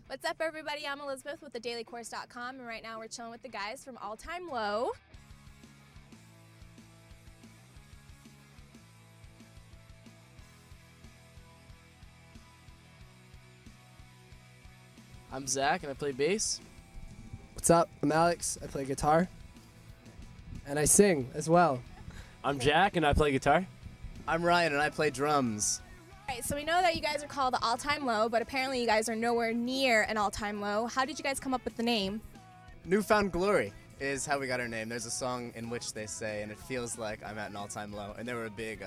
What's up, everybody? I'm Elizabeth with thedailycourse.com, and right now we're chilling with the guys from All Time Low. I'm Zach, and I play bass. What's up? I'm Alex. I play guitar. And I sing as well. I'm Jack, and I play guitar. I'm Ryan, and I play drums. All right, so we know that you guys are called the All Time Low, but apparently you guys are nowhere near an All Time Low. How did you guys come up with the name? Newfound Glory is how we got our name. There's a song in which they say, and it feels like I'm at an all-time low. And they were a big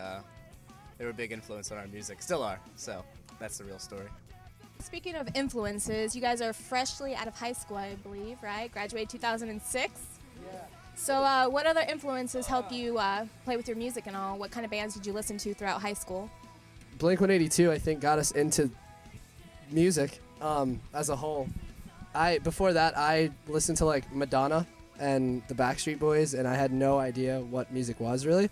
influence on our music. Still are. So that's the real story. Speaking of influences, you guys are freshly out of high school, I believe, right? Graduated 2006? Yeah. So what other influences help you play with your music and all? What kind of bands did you listen to throughout high school? Blink-182, I think, got us into music as a whole. Before that, I listened to like Madonna and the Backstreet Boys, and I had no idea what music was really,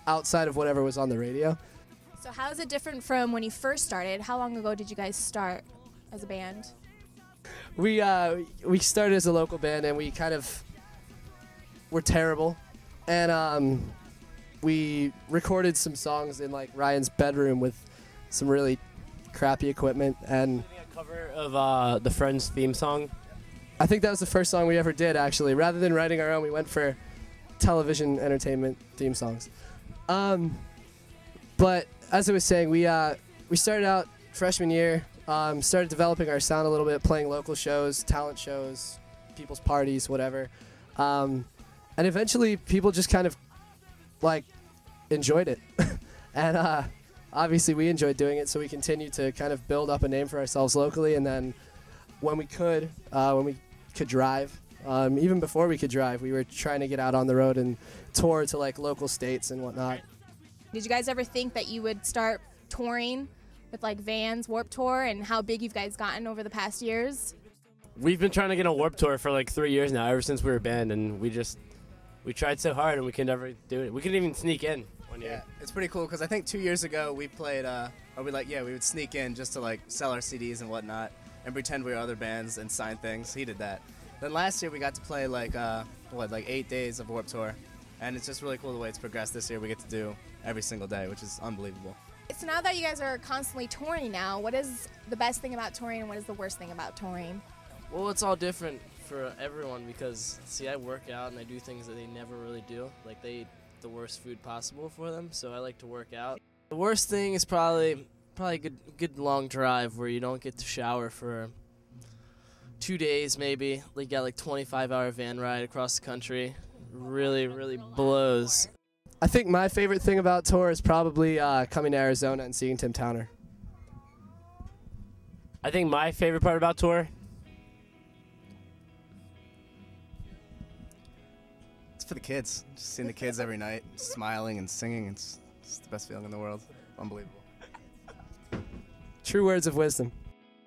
outside of whatever was on the radio. So how is it different from when you first started? How long ago did you guys start as a band? We started as a local band, and we kind of were terrible, and we recorded some songs in like Ryan's bedroom with some really crappy equipment, and A cover of the Friends theme song. I think that was the first song we ever did, actually. Rather than writing our own, we went for television entertainment theme songs. But as I was saying, we started out freshman year, started developing our sound a little bit, playing local shows, talent shows, people's parties, whatever. And eventually people just kind of like enjoyed it. And obviously we enjoyed doing it, so we continued to kind of build up a name for ourselves locally. And then when we could drive, even before we could drive, we were trying to get out on the road and tour to like local states and whatnot. Did you guys ever think that you would start touring with like Vans, Warped Tour, and how big you've guys gotten over the past years? We've been trying to get on Warped Tour for like 3 years now, ever since we were a band, and we tried so hard and we could never do it. We couldn't even sneak in one year. Yeah, it's pretty cool because I think 2 years ago we played, we would sneak in just to like sell our CDs and whatnot and pretend we were other bands and sign things. He did that. Then last year we got to play like 8 days of Warped Tour, and it's just really cool the way it's progressed. This year we get to do every single day, which is unbelievable. So now that you guys are constantly touring now, what is the best thing about touring and what is the worst thing about touring? Well, it's all different for everyone because, see, I work out and I do things that they never really do. Like, they eat the worst food possible for them, so I like to work out. The worst thing is probably a good long drive where you don't get to shower for 2 days maybe. Like, you got like 25-hour van ride across the country. Really, really blows. I think my favorite thing about tour is probably coming to Arizona and seeing Tim Towner. I think my favorite part about tour, It's for the kids. Just seeing the kids every night, smiling and singing. It's the best feeling in the world. Unbelievable. True words of wisdom.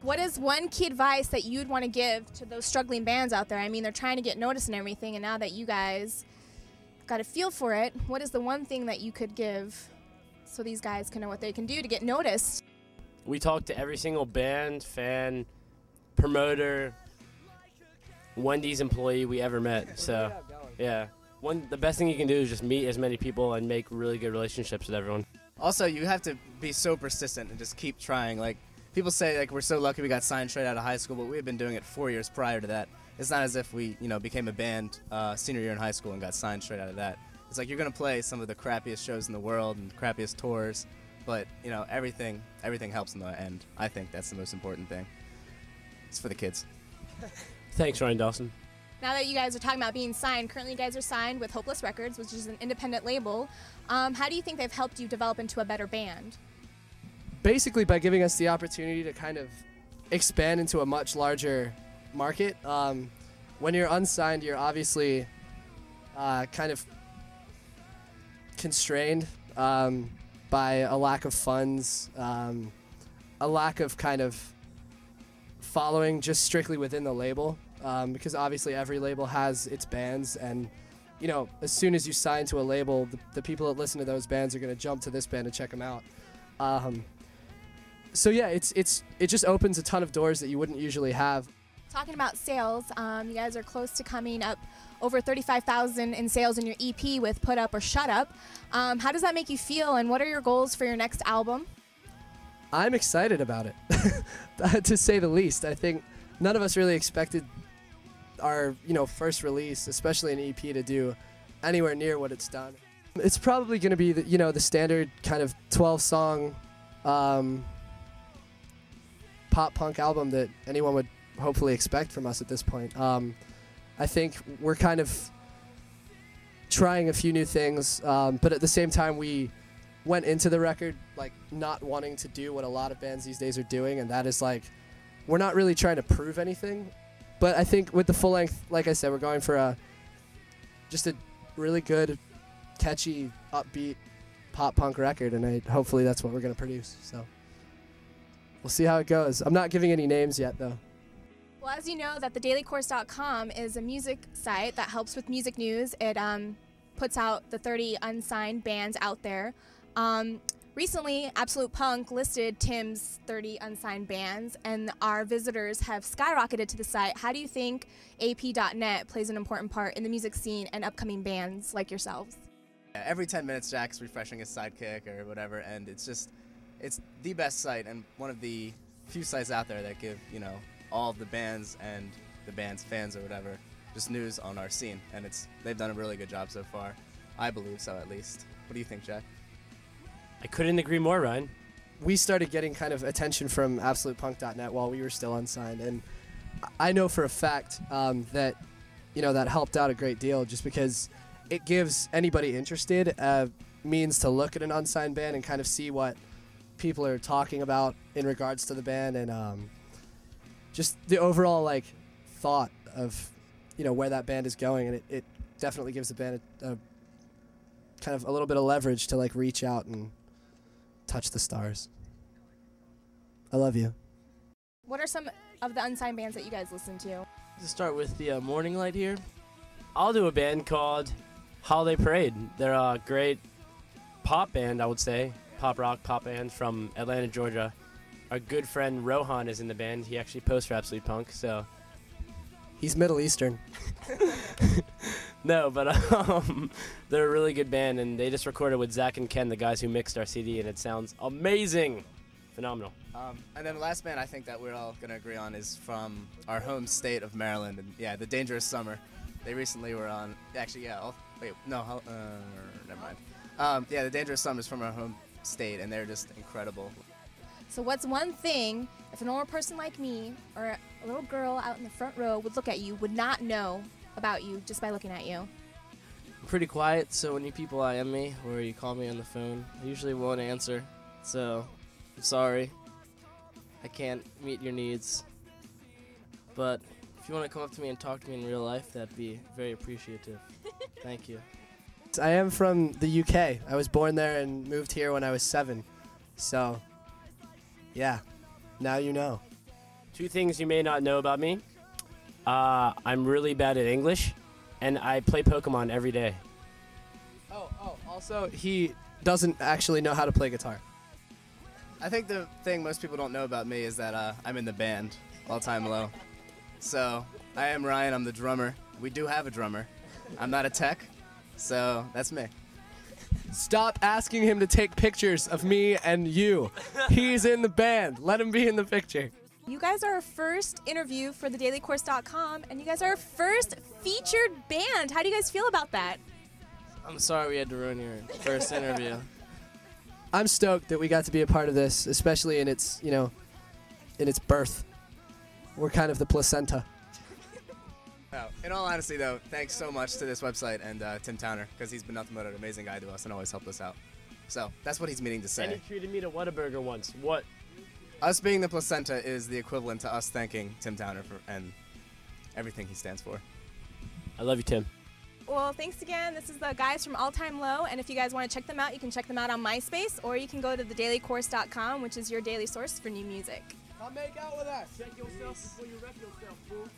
What is one key advice that you'd want to give to those struggling bands out there? I mean, they're trying to get noticed and everything, and now that you guys got a feel for it, what is the one thing that you could give so these guys can know what they can do to get noticed? we talked to every single band, fan, promoter, Wendy's employee we ever met. So, yeah. The best thing you can do is just meet as many people and make really good relationships with everyone. Also, you have to be so persistent and just keep trying. Like, people say, like, we're so lucky we got signed straight out of high school, but we had been doing it 4 years prior to that. It's not as if we, became a band senior year in high school and got signed straight out of that. It's like you're going to play some of the crappiest shows in the world and crappiest tours, but, everything helps in the end. I think that's the most important thing. It's for the kids. Thanks, Ryan Dawson. Now that you guys are talking about being signed, currently you guys are signed with Hopeless Records, which is an independent label. How do you think they've helped you develop into a better band? Basically by giving us the opportunity to kind of expand into a much larger market. When you're unsigned, you're obviously kind of constrained by a lack of funds, a lack of kind of following just strictly within the label. Because obviously every label has its bands, and as soon as you sign to a label, the people that listen to those bands are going to jump to this band and check them out. So yeah, it just opens a ton of doors that you wouldn't usually have. Talking about sales, you guys are close to coming up over 35,000 in sales in your EP with Put Up or Shut Up. How does that make you feel, and what are your goals for your next album? I'm excited about it, to say the least. I think none of us really expected our first release, especially an EP, to do anywhere near what it's done. It's probably going to be the standard kind of 12-song pop punk album that anyone would hopefully expect from us at this point. I think we're kind of trying a few new things, but at the same time we went into the record like not wanting to do what a lot of bands these days are doing, and that is like we're not really trying to prove anything. But I think with the full length, like I said, we're going for just a really good, catchy, upbeat pop punk record, and hopefully that's what we're going to produce. So we'll see how it goes. I'm not giving any names yet, though. Well, as you know, that thedailycourse.com is a music site that helps with music news. It puts out the 30 unsigned bands out there. Recently, Absolute Punk listed Tim's 30 unsigned bands, and our visitors have skyrocketed to the site. How do you think ap.net plays an important part in the music scene and upcoming bands like yourselves? Yeah, every 10 minutes, Jack's refreshing his sidekick or whatever, and it's the best site and one of the few sites out there that give, all of the bands and the band's fans or whatever just news on our scene, and they've done a really good job so far. I believe so, at least. What do you think, Jack? I couldn't agree more, Ryan. We started getting kind of attention from AbsolutePunk.net while we were still unsigned, and I know for a fact that that helped out a great deal, just because it gives anybody interested a means to look at an unsigned band and kind of see what people are talking about in regards to the band, and just the overall like thought of where that band is going, and it definitely gives the band a kind of a little bit of leverage to like reach out and touch the stars. I love you. What are some of the unsigned bands that you guys listen to? To start with the Morning Light here. I'll do a band called Holiday Parade. They're a great pop band, I would say. Pop rock, pop band from Atlanta, Georgia. Our good friend Rohan is in the band. He actually posts for Absolute Punk, so. He's Middle Eastern. No, but they're a really good band, and they just recorded with Zach and Ken, the guys who mixed our CD, and it sounds amazing. Phenomenal. And then the last band I think that we're all going to agree on is from our home state of Maryland, and yeah, The Dangerous Summer. They recently were on, actually, yeah, never mind. Yeah, The Dangerous Summer is from our home state, and they're just incredible. So what's one thing, if a normal person like me or a little girl out in the front row would look at you, would not know about you just by looking at you? I'm pretty quiet, so when you people IM me or you call me on the phone, I usually won't answer. So I'm sorry. I can't meet your needs. But if you want to come up to me and talk to me in real life, that'd be very appreciative. Thank you. I am from the UK. I was born there and moved here when I was 7. So, yeah, now you know. 2 things you may not know about me. I'm really bad at English, and I play Pokemon every day. Also, he doesn't actually know how to play guitar. I think the thing most people don't know about me is that I'm in the band, All Time Low. So, I am Ryan, I'm the drummer. We do have a drummer. I'm not a tech, so that's me. Stop asking him to take pictures of me and you. He's in the band. Let him be in the picture. You guys are our first interview for thedailycourse.com, and you guys are our first featured band. How do you guys feel about that? I'm sorry we had to ruin your first interview. I'm stoked that we got to be a part of this, especially in its, in its birth. We're kind of the placenta. In all honesty, though, thanks so much to this website and Tim Towner, because he's been nothing but an amazing guy to us and always helped us out. So that's what he's meaning to say. And he treated me to Whataburger once. What? Us being the placenta is the equivalent to us thanking Tim Towner and everything he stands for. I love you, Tim. Well, thanks again. This is the guys from All Time Low, and if you guys want to check them out, you can check them out on MySpace, or you can go to thedailycourse.com, which is your daily source for new music. Come make out with us. Check yourself before you wreck yourself, fool.